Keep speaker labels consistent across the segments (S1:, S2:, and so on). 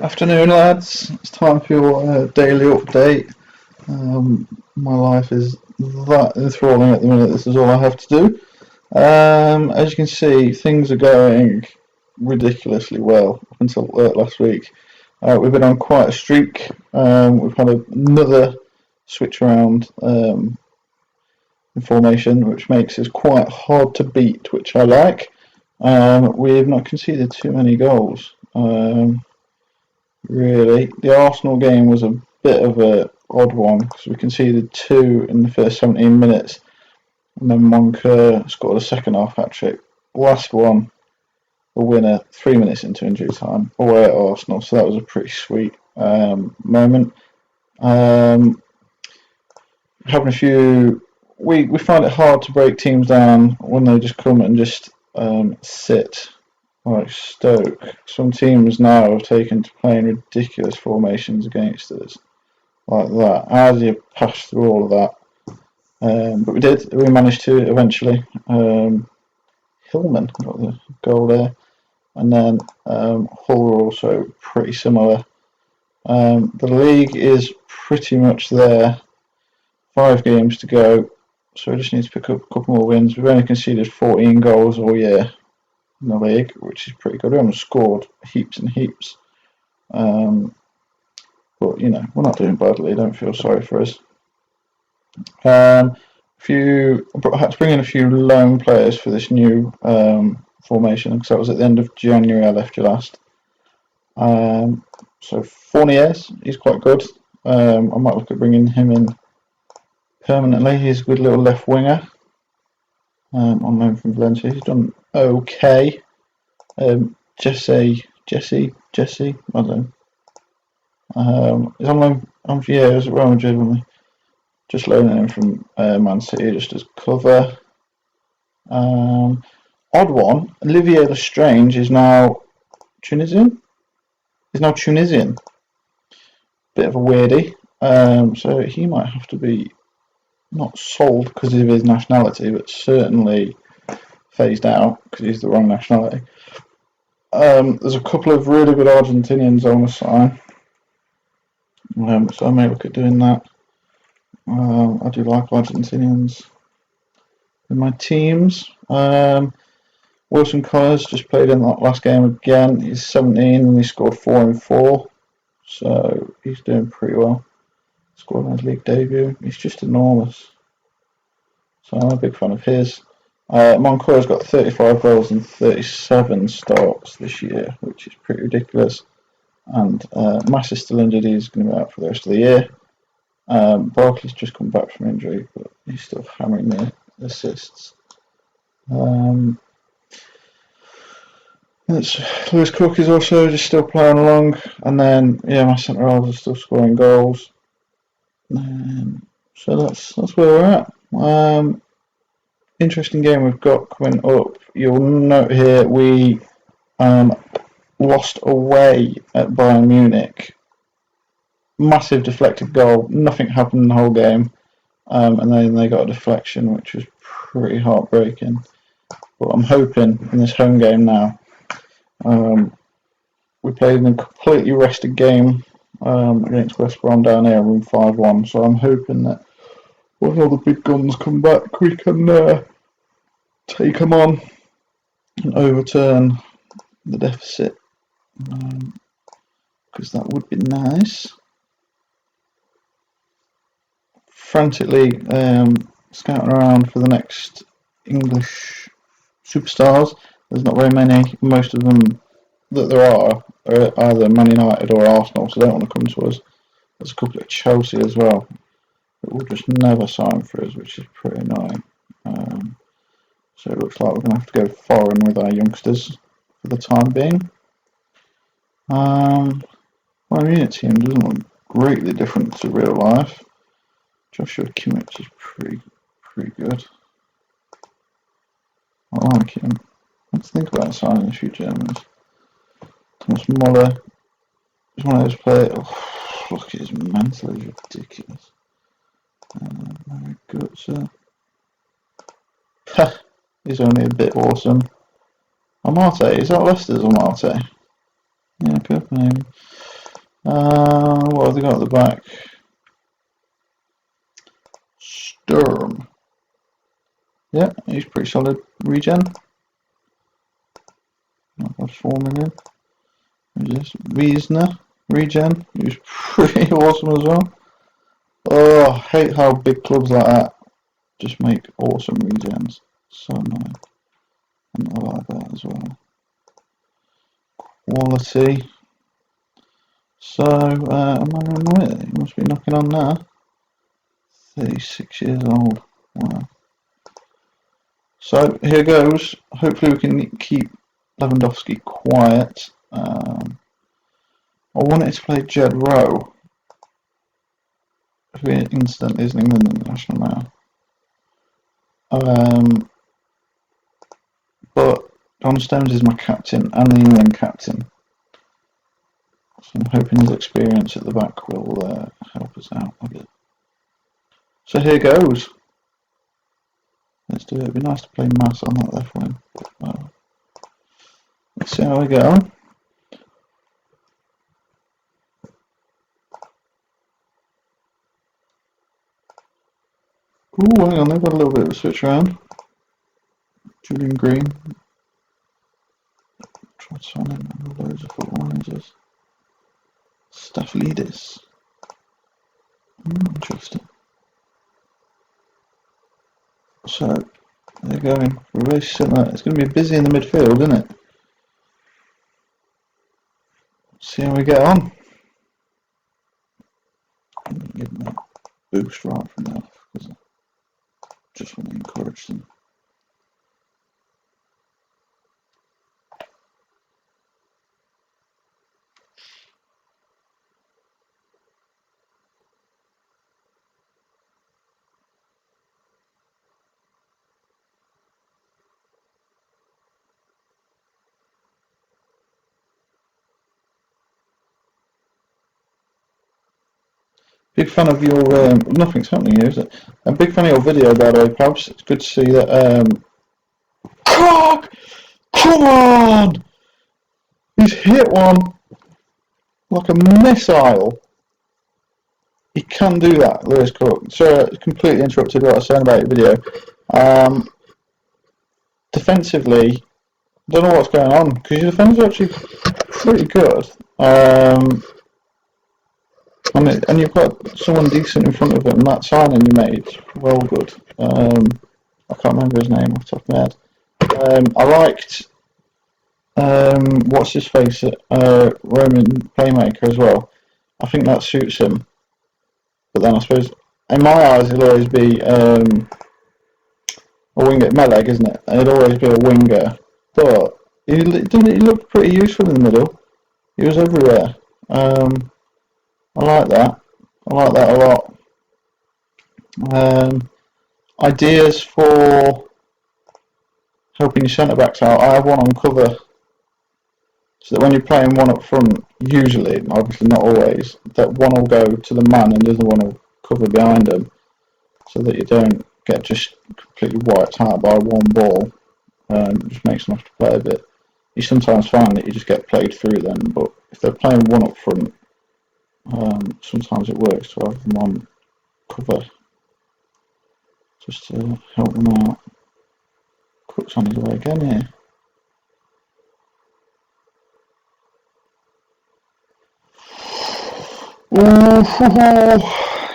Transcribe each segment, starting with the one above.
S1: Afternoon, lads. It's time for your daily update. My life is that enthralling at the minute. This is all I have to do. As you can see, things are going ridiculously well up until last week. We've been on quite a streak. We've had another switch around in formation, which makes us quite hard to beat, which I like. We've not conceded too many goals. Really, the Arsenal game was a bit of a odd one because we conceded two in the first 17 minutes, and then Moncur scored a second half hat trick. Last one, the winner, 3 minutes into injury time, away at Arsenal. So that was a pretty sweet moment. Having a few, we find it hard to break teams down when they just come and just sit. Like Stoke, some teams now have taken to playing ridiculous formations against us, like that. How do you pass through all of that? But we did. We managed to eventually. Hillman got the goal there, and then Hull were also pretty similar. The league is pretty much there. 5 games to go, so we just need to pick up a couple more wins. We've only conceded 14 goals all year in the league, which is pretty good. We haven't scored heaps and heaps, but you know, we're not doing badly. Don't feel sorry for us. I had to bring in a few loan players for this new formation because that was at the end of January. I left you last. So Fournier's, he's quite good. I might look at bringing him in permanently. He's a good little left winger. On loan from Valencia. He's done okay. Jesse, I don't know. He's on loan. Yeah, it was at Real Madrid, wasn't he? Just loaning him from Man City just as cover. Odd one. Olivier Lestrange is now Tunisian. Bit of a weirdie. So he might have to be not sold because of his nationality, but certainly phased out because he's the wrong nationality. There's a couple of really good Argentinians on the sign, so I may look at doing that. I do like Argentinians in my teams. Wilson Connors just played in that last game again. He's 17 and he scored 4 in 4, so he's doing pretty well. Scored in his league debut. He's just enormous, so I'm a big fan of his. Moncur's got 35 goals and 37 starts this year, which is pretty ridiculous. And Mass is still injured. He's going to be out for the rest of the year. Barkley's just come back from injury, but he's still hammering the assists. Lewis Cook is also just still playing along. And then, yeah, my centre halves are still scoring goals. So that's where we're at. Interesting game we've got coming up. You'll note here we lost away at Bayern Munich. Massive deflected goal. Nothing happened in the whole game, and then they got a deflection, which was pretty heartbreaking. But I'm hoping in this home game now. We played in a completely rested game against West Brom down here, room 5-1. So I'm hoping that when all the big guns come back, we can take them on and overturn the deficit, because that would be nice. Frantically scouting around for the next English superstars. There's not very many. Most of them that there are either Man United or Arsenal, so they don't want to come to us. There's a couple at Chelsea as well that will just never sign for us, which is pretty annoying. So it looks like we're going to have to go foreign with our youngsters for the time being. My unit team doesn't look greatly different to real life. Joshua Kimmich is pretty good. I like him. Let's think about signing a few Germans. Thomas Muller is one of those players. Oh, look at his mental, he's ridiculous. Very good, sir. He's only a bit awesome. Amarte, is that Leicester's Amarte? Yeah, good name. What have they got at the back? Sturm. Yeah, he's pretty solid regen. Not 4 million. Who's this? Wiesner regen. He's pretty awesome as well. Oh, I hate how big clubs like that just make awesome regens. So annoying. And I like that as well. Quality. So, Emmanuel Neuer, he must be knocking on now. 36 years old. Wow. So, here goes. Hopefully we can keep Lewandowski quiet. I wanted to play Jed Rowe, who incidentally is an England international now. But John Stones is my captain and the England captain. So I'm hoping his experience at the back will help us out a bit. So here goes. Let's do it. It'd be nice to play Mass on that left wing. Let's see how we get on. Ooh, hang on, they've got a little bit of a switch around. Julian Green. Tried signing loads of football managers. Staphylidis. Interesting. So, they're going very similar. It's going to be busy in the midfield, isn't it? See how we get on. I'm going to give them a boost right from there because I just want to encourage them. Big fan of your, nothing's happening here, is it? A big fan of your video, by the way, Pabs. It's good to see that, Cock! Come on! He's hit one like a missile. He can do that, Lewis Cook. Sorry, I completely interrupted what I was saying about your video. Defensively, I don't know what's going on, because your defenders are actually pretty good. And you've got someone decent in front of him. That signing you made, well good. I can't remember his name off the top of my head. I liked what's his face at Roman Playmaker as well. I think that suits him. But then I suppose in my eyes he'll always be a winger, Meleg, isn't it? And he'll always be a winger. But he looked pretty useful in the middle. He was everywhere. I like that. I like that a lot. Ideas for helping your centre backs out. I have one on cover, so that when you're playing one up front, usually, obviously not always, that one will go to the man and the other one will cover behind them, so that you don't get just completely wiped out by one ball. It just makes them have to play a bit. You sometimes find that you just get played through then, but if they're playing one up front, sometimes it works to have them on cover, just to help them out. Cook's on his way again here.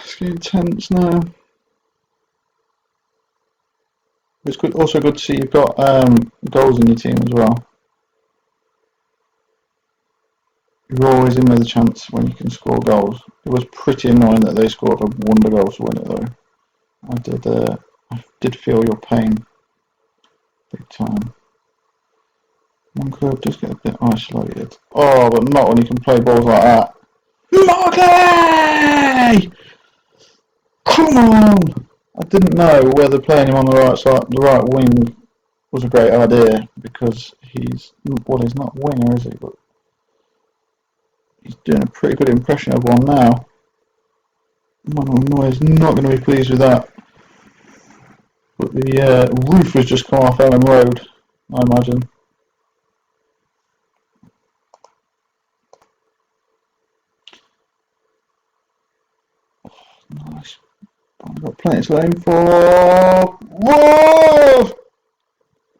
S1: It's getting tense now. It's good, also good to see you've got goals in your team as well. You're always in with a chance when you can score goals. It was pretty annoying that they scored a wonder goal to win it though. I did feel your pain big time. Moncrief does get a bit isolated. Oh, but not when you can play balls like that. Marky! Come on! I didn't know whether playing him on the right side, the right wing, was a great idea because he's not a winger, is he? But he's doing a pretty good impression of one now. Manuel Neuer's not going to be pleased with that. But the roof has just come off Ellen Road, I imagine. Nice. I've got plenty to aim for. Whoa!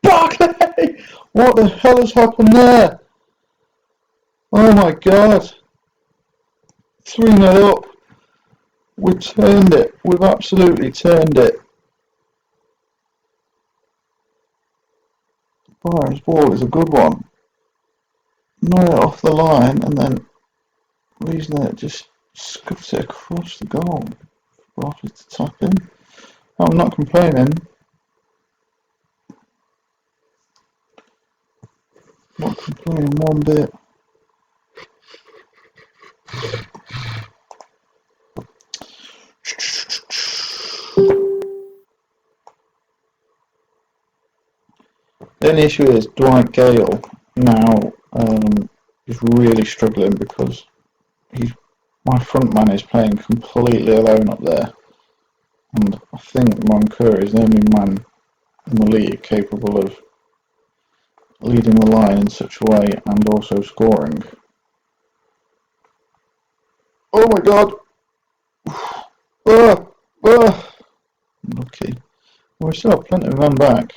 S1: Barkley! What the hell has happened there? Oh my god. 3-0 up. We've turned it. We've absolutely turned it. Byron's ball is a good one. Knock it off the line and then reason it just scuffs it across the goal. Barkley to tap in. I'm not complaining. Not complaining one bit. The only issue is Dwight Gale now is really struggling because my front man is playing completely alone up there, and I think Moncur is the only man in the league capable of leading the line in such a way and also scoring. Oh my god! Lucky. Well, we still have plenty of men back.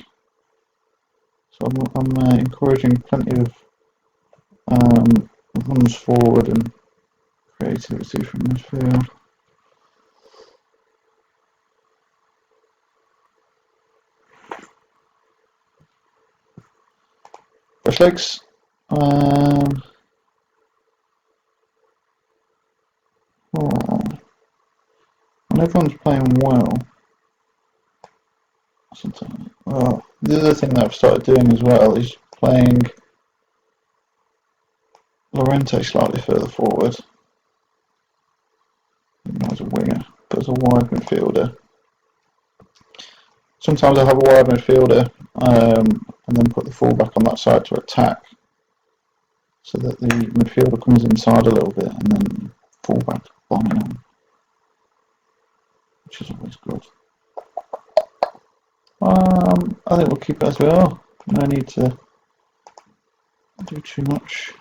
S1: So I'm encouraging plenty of runs forward and creativity from midfield. Fresh legs. And everyone's playing well. Sometimes. The other thing that I've started doing as well is playing Lorente slightly further forward, not as a winger, but as a wide midfielder. Sometimes I have a wide midfielder and then put the fullback on that side to attack, so that the midfielder comes inside a little bit and then fullback bombing on, which is always good. I think we'll keep it as we are. No need to do too much.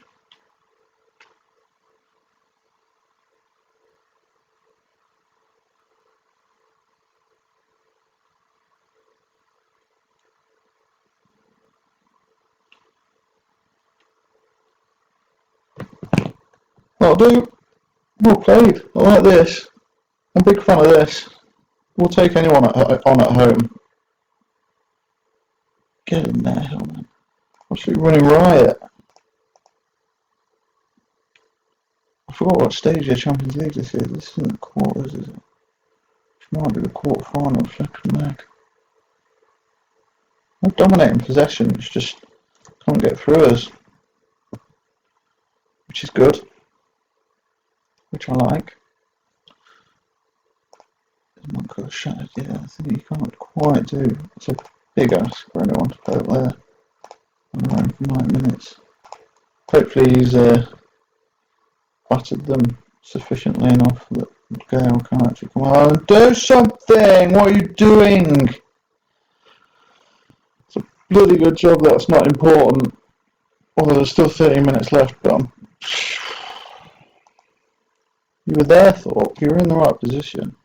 S1: That'll do. Well played. I like this. I'm a big fan of this. We'll take anyone on at home. Get in there, Hillman. Absolutely running riot. I forgot what stage of Champions League this is. This isn't the quarters, is it? This might be the quarter final, second leg. We're dominating possession, it's just can't get through us. Which is good. Which I like. Moncur shattered, yeah, I think he can't quite do. It's a big ask for anyone to play up there. I'm around for 9 minutes. Hopefully he's battered them sufficiently enough that Gale can actually come on and do something! What are you doing? It's a bloody good job that's not important. Although there's still 30 minutes left, but you were there, Thorpe. You were in the right position.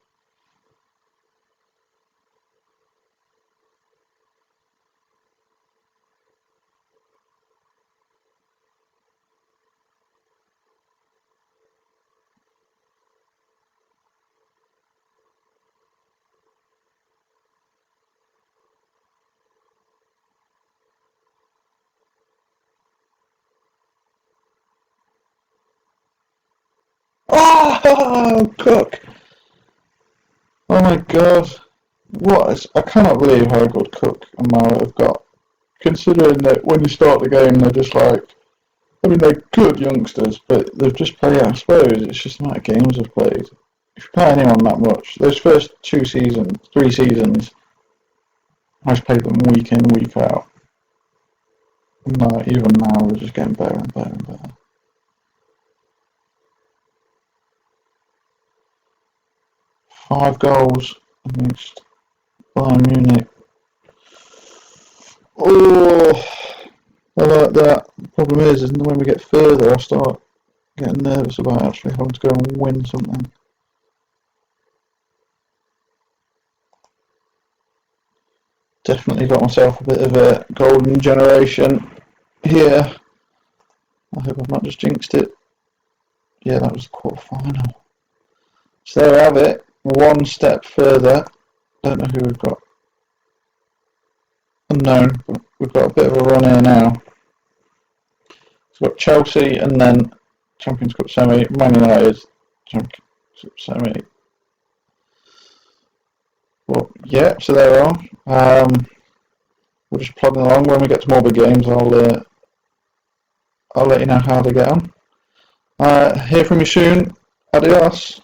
S1: Oh, Cook! Oh my god. I cannot believe how good Cook and Mallet have got. Considering that when you start the game, they're just like, I mean, they're good youngsters, but they've just played, I suppose, it's just the amount of games they've played. If you play anyone that much, those first 3 seasons, I just played them week in, week out. No, even now, they're just getting better and better and better. Five goals against Bayern Munich. Oh, I like that. The problem is when we get further, I start getting nervous about actually having to go and win something. definitely got myself a bit of a golden generation here. I hope I've not just jinxed it. Yeah, that was the quarter final. So there we have it. One step further. Don't know who we've got. Unknown, but we've got a bit of a run here now. So we've got Chelsea and then Champions Cup semi, Man United, Champions Cup semi. Well, yeah, so there we are. We're just plodding along. When we get to more big games, I'll let you know how they get on. Hear from you soon. Adios.